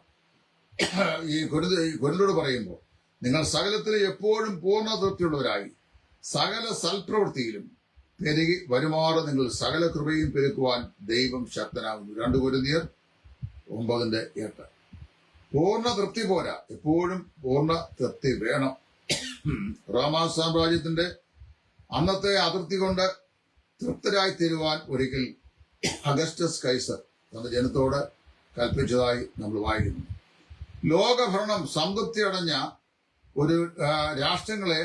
ഈ കൊരിന്ത്യരോട് പറയുമ്പോൾ, നിങ്ങൾ സകലത്തിൽ എപ്പോഴും പൂർണ്ണ തൃപ്തിയുള്ളവരായി സകല സൽപ്രവൃത്തിയിലും പെരുകി വരുമാറ് നിങ്ങൾ സകല കൃപയും പെരുക്കുവാൻ ദൈവം ശക്തനാകുന്നു. 2 കൊരിന്ത്യർ 9:8. പൂർണ്ണ തൃപ്തി പോരാ, എപ്പോഴും പൂർണ്ണ തൃപ്തി വേണം. റോമാ സാമ്രാജ്യത്തിന്റെ അന്നത്തെ അതിർത്തി കൊണ്ട് തൃപ്തരായി തീരുവാൻ ഒരിക്കൽ അഗസ്റ്റസ് കൈസർ തന്റെ ജനത്തോട് കൽപ്പിച്ചതായി നമ്മൾ വായിക്കുന്നു. ലോകഭരണം സംതൃപ്തി അടഞ്ഞ ഒരു രാഷ്ട്രങ്ങളെ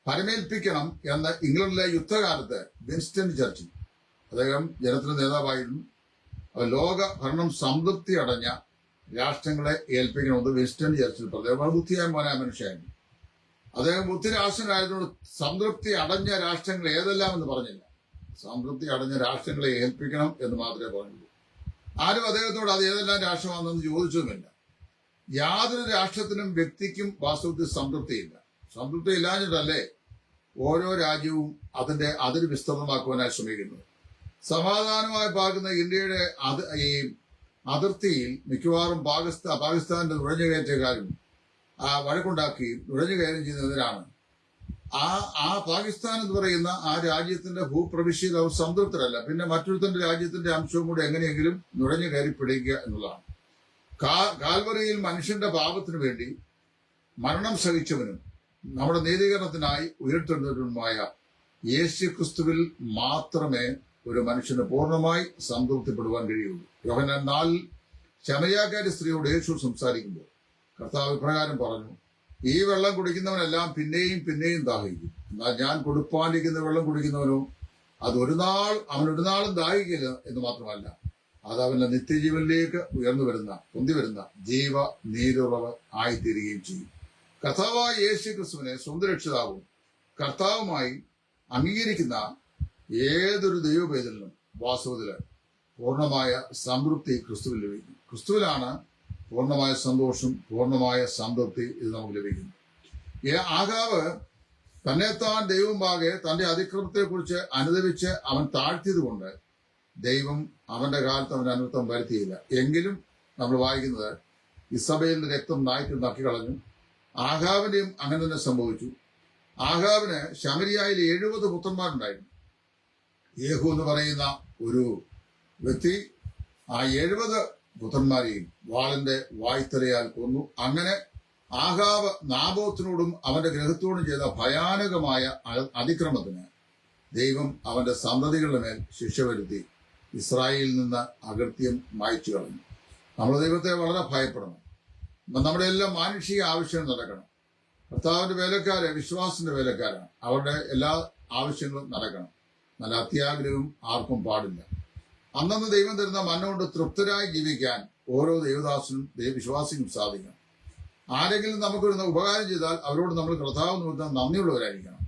പരമേൽപ്പിക്കണം എന്ന് ഇംഗ്ലണ്ടിലെ യുദ്ധകാലത്ത് വിൻസ്റ്റൺ ചർച്ചിൽ, അദ്ദേഹം ജനത്തിന്റെ നേതാവായിരുന്നു, ലോക ഭരണം സംതൃപ്തി അടഞ്ഞ രാഷ്ട്രങ്ങളെ ഏൽപ്പിക്കണമെന്ന് വിൻസ്റ്റൺ ചർച്ചിൽ പറഞ്ഞു. വളരെ ബുദ്ധിയായ മോനായ മനുഷ്യനായിരുന്നു അദ്ദേഹം. ബുദ്ധിരാഷ്ട്രനായതുകൊണ്ട് സംതൃപ്തി അടഞ്ഞ രാഷ്ട്രങ്ങൾ ഏതെല്ലാം എന്ന് പറഞ്ഞില്ല, സംതൃപ്തി അടഞ്ഞ രാഷ്ട്രങ്ങളെ ഏൽപ്പിക്കണം എന്ന് മാത്രമേ പറഞ്ഞുള്ളൂ. ആരും അദ്ദേഹത്തോട് അത് ഏതെല്ലാം രാഷ്ട്രമാണെന്ന് ചോദിച്ചതുമില്ല. യാതൊരു രാഷ്ട്രത്തിനും വ്യക്തിക്കും വാസ്തവത്തിൽ സംതൃപ്തിയില്ല. സംതൃപ്തി ഇല്ലാഞ്ഞിട്ടല്ലേ ഓരോ രാജ്യവും അതിന്റെ അതിര് വിസ്തൃതമാക്കുവാനായി ശ്രമിക്കുന്നത്. സമാധാനമായി പാർക്കുന്ന ഇന്ത്യയുടെ ഈ അതിർത്തിയിൽ മിക്കവാറും പാകിസ്ഥാന്റെ നുഴഞ്ഞുകയറ്റക്കാരും വഴക്കുണ്ടാക്കുകയും നുഴഞ്ഞുകയറ്റം ചെയ്യുന്നതിനാണ്. ആ പാകിസ്ഥാൻ എന്ന് പറയുന്ന ആ രാജ്യത്തിന്റെ ഭൂപ്രവിശ്യയിൽ അവർ സംതൃപ്തരല്ല. പിന്നെ മറ്റൊരുത്തന്റെ രാജ്യത്തിന്റെ അംശവും കൂടെ എങ്ങനെയെങ്കിലും നുഴഞ്ഞു കയറി പിടിക്കുക എന്നുള്ളതാണ്. കാൽവറിയിൽ മനുഷ്യന്റെ പാപത്തിനു വേണ്ടി മരണം സഹിച്ചവനും നമ്മുടെ നീതീകരണത്തിനായി ഉയർത്തെഴുന്നേറ്റവനുമായ യേശു ക്രിസ്തുവിൽ മാത്രമേ ഒരു മനുഷ്യന് പൂർണ്ണമായി സംതൃപ്തിപ്പെടുവാൻ കഴിയുള്ളൂ. യോഹന്നാൻ 4 ശമരിയാക്കാരി സ്ത്രീയോട് യേശു സംസാരിക്കുമ്പോൾ കർത്താവ് ഇപ്രകാരം പറഞ്ഞു, ഈ വെള്ളം കുടിക്കുന്നവനെല്ലാം പിന്നെയും പിന്നെയും ദാഹിക്കും. എന്നാൽ ഞാൻ കൊടുപ്പാനിരിക്കുന്ന വെള്ളം കുടിക്കുന്നവനോ അവനൊരു നാളും ദാഹിക്കില്ല എന്ന് മാത്രമല്ല, അത് അവന്റെ നിത്യജീവനിലേക്ക് പൊന്തി വരുന്ന ജീവ നീരുറവ് ആയിത്തീരുകയും ചെയ്യും. കർത്താവായ യേശു ക്രിസ്തുവിനെ സ്വന്തം രക്ഷിതാവും കർത്താവുമായി അംഗീകരിക്കുന്ന ഏതൊരു ദൈവവേദനിലും വാസ്തവത്തില് പൂർണ്ണമായ സംതൃപ്തി ക്രിസ്തുവിൽ ലഭിക്കും. ക്രിസ്തുവിലാണ് പൂർണ്ണമായ സന്തോഷം, പൂർണ്ണമായ സംതൃപ്തി ഇത് നമുക്ക് ലഭിക്കുന്നു. ആഹാബ് തന്നെത്താൻ ദൈവമാകെ തന്റെ അതിക്രമത്തെക്കുറിച്ച് അനുദപിച്ച് അവൻ താഴ്ത്തിയത് കൊണ്ട് ദൈവം അവന്റെ കാലത്ത് അവൻ അനർത്ഥം വരുത്തിയില്ല. എങ്കിലും നമ്മൾ വായിക്കുന്നത് ഇസബേലിന്റെ രക്തം നായ്ക്കൾ നക്കിക്കളഞ്ഞു. ആഹാബിന്റെയും അങ്ങനെ തന്നെ സംഭവിച്ചു. ആഹാബിന് ശമരിയായിൽ 70 പുത്രന്മാരുണ്ടായിരുന്നു. യേഹു എന്ന് പറയുന്ന ഒരു വ്യക്തി ആ 70 പുത്രന്മാരെയും വാളിന്റെ വായ്ത്തലയാൽ കൊന്നു. അങ്ങനെ ആഹാബ് നാബോത്തിനോടും അവന്റെ ഗൃഹത്തോടും ചെയ്ത ഭയാനകമായ അതിക്രമത്തിന് ദൈവം അവന്റെ സന്തതികളുടെ മേൽ ശിക്ഷ വരുത്തി ഇസ്രായേലിൽ നിന്ന് അകൃത്യം മായ്ച്ചു കളഞ്ഞു. നമ്മൾ ദൈവത്തെ വളരെ ഭയപ്പെടണം. നമ്മുടെ എല്ലാം മാനുഷിക ആവശ്യം നടക്കണം. കർത്താവിന്റെ വേലക്കാര് വിശ്വാസത്തിന്റെ വേലക്കാരാണ്. അവരുടെ എല്ലാ ആവശ്യങ്ങളും നടക്കണം. നല്ല അത്യാഗ്രഹവും ആർക്കും പാടില്ല. അന്നന്ന് ദൈവം തരുന്ന മന്ന കൊണ്ട് തൃപ്തരായി ജീവിക്കാൻ ഓരോ ദൈവദാസനും വിശ്വാസിക്കും സാധിക്കണം. ആരെങ്കിലും നമുക്കൊരു ഉപകാരം ചെയ്താൽ അവരോട് നമ്മൾ കർത്താവ് നിമിത്തം നന്ദിയുള്ളവരായിരിക്കണം.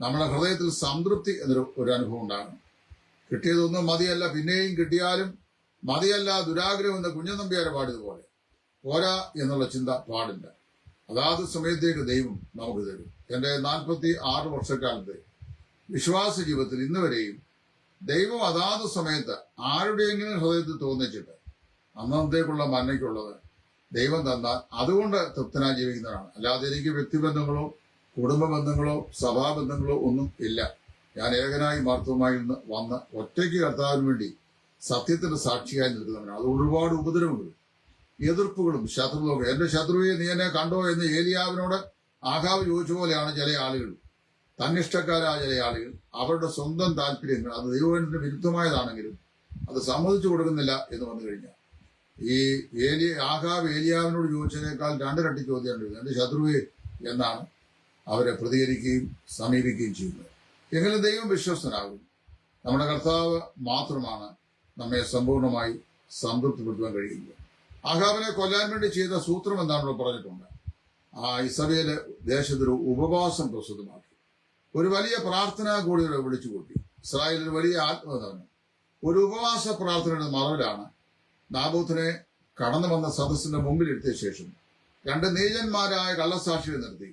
നമ്മുടെ ഹൃദയത്തിൽ സംതൃപ്തി എന്നൊരു അനുഭവം ഉണ്ടാകണം. കിട്ടിയതൊന്നും മതിയല്ല, പിന്നെയും കിട്ടിയാലും മതിയല്ല ദുരാഗ്രഹം എന്ന കുഞ്ഞനമ്പ്യാരെ പാടിയതുപോലെ പോരാ എന്നുള്ള ചിന്ത പാടില്ല. അതാത് സമയത്തേക്ക് ദൈവം നമുക്ക് തരും. എൻ്റെ 46 വർഷക്കാലത്തെ വിശ്വാസ ജീവിതത്തിൽ ഇന്ന് വരെയും ദൈവം അതാത് സമയത്ത് ആരുടെയെങ്കിലും ഹൃദയത്തിൽ തോന്നിച്ചിട്ട് അന്നത്തേക്കുള്ള മന്നയ്ക്കുള്ളത് ദൈവം തന്നാൽ അതുകൊണ്ട് തൃപ്തനായി ജീവിക്കുന്നതാണ്. അല്ലാതെ എനിക്ക് വ്യക്തിബന്ധങ്ങളോ കുടുംബ ബന്ധങ്ങളോ സഭാബന്ധങ്ങളോ ഒന്നും ഇല്ല. ഞാൻ ഏകനായി മാർത്തവുമായി വന്ന് ഒറ്റയ്ക്ക് കർത്താവിന് വേണ്ടി സത്യത്തിന്റെ സാക്ഷിയായി നിൽക്കുന്നവനാണ്. അത് ഒരുപാട് ഉപദ്രവങ്ങളും എതിർപ്പുകളും ശത്രുക്കളൊക്കെ. എന്റെ ശത്രുവെ നീ എന്നെ കണ്ടോ എന്ന് ഏലിയാവിനോട് ആഹാബ് ചോദിച്ച പോലെയാണ് ചില ആളുകൾ, തന്നിഷ്ടക്കാരായ ചില ആളുകൾ. അവരുടെ സ്വന്തം താല്പര്യങ്ങൾ അത് ദൈവത്തിന്റെ വിരുദ്ധമായതാണെങ്കിലും അത് സമ്മതിച്ചു കൊടുക്കുന്നില്ല എന്ന് വന്നു കഴിഞ്ഞാൽ ഈ ആഹാബ് ഏലിയാവിനോട് ചോദിച്ചതിനേക്കാൾ 2 ഇരട്ടി ചോദ്യമാണ് എന്റെ ശത്രുവെ എന്നാണ് അവരെ പ്രതികരിക്കുകയും സമീപിക്കുകയും ചെയ്യുന്നത്. എങ്കിലും ദൈവം വിശ്വസ്തനാകും. നമ്മുടെ കർത്താവ് മാത്രമാണ് നമ്മെ സമ്പൂർണമായി സംതൃപ്തിപ്പെടുത്തുവാൻ കഴിയുന്നത്. ആഹാബിനെ കൊല്ലാൻ വേണ്ടി ചെയ്ത സൂത്രം എന്താണെന്ന് പറഞ്ഞിട്ടുണ്ട്. ഇസ്രായേല് ദേശത്തൊരു ഉപവാസം പ്രസിദ്ധമാക്കി. ഒരു വലിയ പ്രാർത്ഥനാ കൂടി വിളിച്ചു കൂട്ടി. ഇസ്രായേലിൽ വലിയ ആത്മതന്നെ ഒരു ഉപവാസ പ്രാർത്ഥനയുടെ മറവിലാണ് നാബോത്തിനെ കടന്നു വന്ന സദസ്സിന്റെ മുമ്പിൽ ഇരുത്തിയ ശേഷം 2 നീചന്മാരായ കള്ളസാക്ഷിയെ നിർത്തി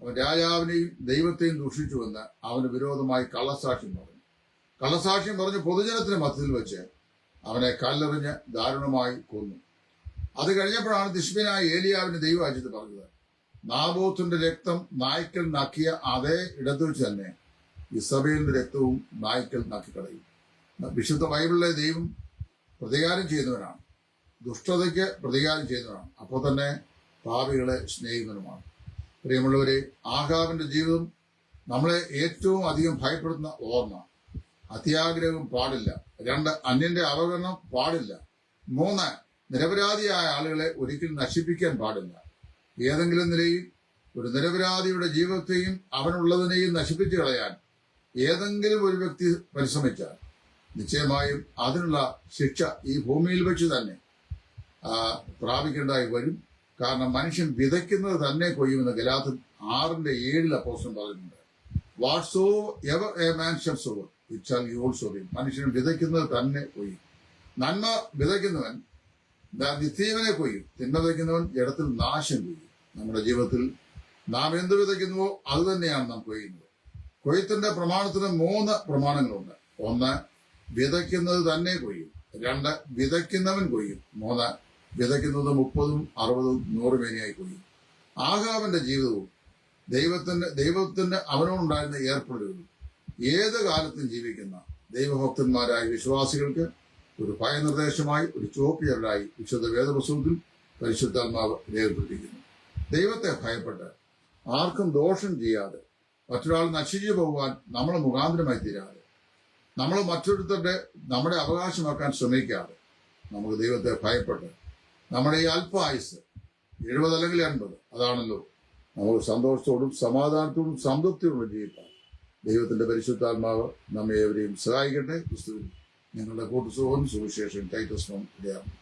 അവൻ രാജാവിനെയും ദൈവത്തെയും ദൂഷിച്ചുവെന്ന് അവന് വിരോധമായി കള്ളസാക്ഷ്യം പറഞ്ഞു. കള്ളസാക്ഷ്യം പറഞ്ഞ് പൊതുജനത്തിന് മധ്യത്തിൽ വെച്ച് അവനെ കല്ലെറിഞ്ഞ് ദാരുണമായി കൊന്നു. അത് കഴിഞ്ഞപ്പോഴാണ് തിശ്ബിനായ ഏലിയാവിന്റെ ദൈവരാജ്യത്ത് പറഞ്ഞത്, നാബോത്തിന്റെ രക്തം നായ്ക്കൾ നക്കിയ അതേ ഇടത്തു വെച്ച് തന്നെ ഇസബേലിന്റെ രക്തവും നായ്ക്കൾ നക്കിക്കളയും. വിശുദ്ധ ബൈബിളിലെ ദൈവം പ്രതികാരം ചെയ്യുന്നവനാണ്, ദുഷ്ടതയ്ക്ക് പ്രതികാരം ചെയ്യുന്നവനാണ്, അപ്പോൾ തന്നെ പാപികളെ സ്നേഹിക്കുന്നവനുമാണ്. പ്രിയമുള്ളവരെ, ആഹാബിന്റെ ജീവിതം നമ്മളെ ഏറ്റവും അധികം ഭയപ്പെടുത്തുന്ന ഓർമ്മ. അത്യാഗ്രഹം പാടില്ല. 2 അന്യന്റെ അവഗണനം പാടില്ല. 3 നിരപരാധിയായ ആളുകളെ ഒരിക്കലും നശിപ്പിക്കാൻ പാടില്ല. ഏതെങ്കിലും നിലയിൽ ഒരു നിരപരാധിയുടെ ജീവിതത്തെയും അവനുള്ളതിനെയും നശിപ്പിച്ചു കളയാൻ ഏതെങ്കിലും ഒരു വ്യക്തി പരിശ്രമിച്ചാൽ നിശ്ചയമായും അതിനുള്ള ശിക്ഷ ഈ ഭൂമിയിൽ വെച്ച് തന്നെ പ്രാപിക്കേണ്ടതായി വരും. കാരണം മനുഷ്യൻ വിതയ്ക്കുന്നത് തന്നെ കൊയ്യുമെന്ന് ഗലാത്യർ 6:7 അപ്പോസ്തലൻ പറയുന്നുണ്ട്. Whatsoever a man shall sow it shall he also reap. മനുഷ്യൻ വിതയ്ക്കുന്നത് തന്നെ കൊയ്യും. നന്മ വിതയ്ക്കുന്നവൻ നിത്യജീവനെ കൊയ്യും, തിന്മ വിതയ്ക്കുന്നവൻ ജഡത്തിൽ നാശം കൊയ്യും. നമ്മുടെ ജീവിതത്തിൽ നാം എന്ത് വിതയ്ക്കുന്നുവോ അത് തന്നെയാണ് നാം കൊയ്യുന്നത്. കൊയ്ത്തിന്റെ പ്രമാണത്തിന് 3 പ്രമാണങ്ങളുണ്ട്. 1 വിതയ്ക്കുന്നത് തന്നെ കൊയ്യും. 2 വിതയ്ക്കുന്നവൻ കൊയ്യും. 3 വിതയ്ക്കുന്നത് 30, 60, 100 മേനിയായി കൊയ്യും. ആഹാബിന്റെ ജീവിതവും ദൈവത്തിന്റെ അവനോടുണ്ടായിരുന്ന ഏർപ്പെടലുകളും ഏത് കാലത്തും ജീവിക്കുന്ന ദൈവഭക്തന്മാരായ വിശ്വാസികൾക്ക് ഒരു ഭയനിർദ്ദേശമായി, ഒരു ചോപ്പിയറായി വിശുദ്ധ വേദപുസ്തകത്തിൽ പരിശുദ്ധാത്മാവ് രേഖപ്പെടുത്തിയിരിക്കുന്നു. ദൈവത്തെ ഭയപ്പെട്ട് ആർക്കും ദോഷം ചെയ്യാതെ മറ്റൊരാൾ നശിച്ചു പോകുവാൻ നമ്മൾ മുഖാന്തരമായി തീരാതെ നമ്മൾ മറ്റൊരുത്തരുടെ നമ്മുടെ അവകാശമാക്കാൻ ശ്രമിക്കാതെ നമുക്ക് ദൈവത്തെ ഭയപ്പെട്ട് നമ്മുടെ ഈ അല്പായുസ് 70 അല്ലെങ്കിൽ 80 അതാണല്ലോ നമുക്ക് സന്തോഷത്തോടും സമാധാനത്തോടും സംതൃപ്തിയോടും ജീവിക്കാം. ദൈവത്തിന്റെ പരിശുദ്ധാത്മാവ് നമ്മെ ഏവരെയും സഹായിക്കട്ടെ. ക്രിസ്തുവിൽ നിങ്ങളുടെ കൂട്ടുസുഖം സുവിശേഷം ടൈറ്റസ് ഇടയാകും.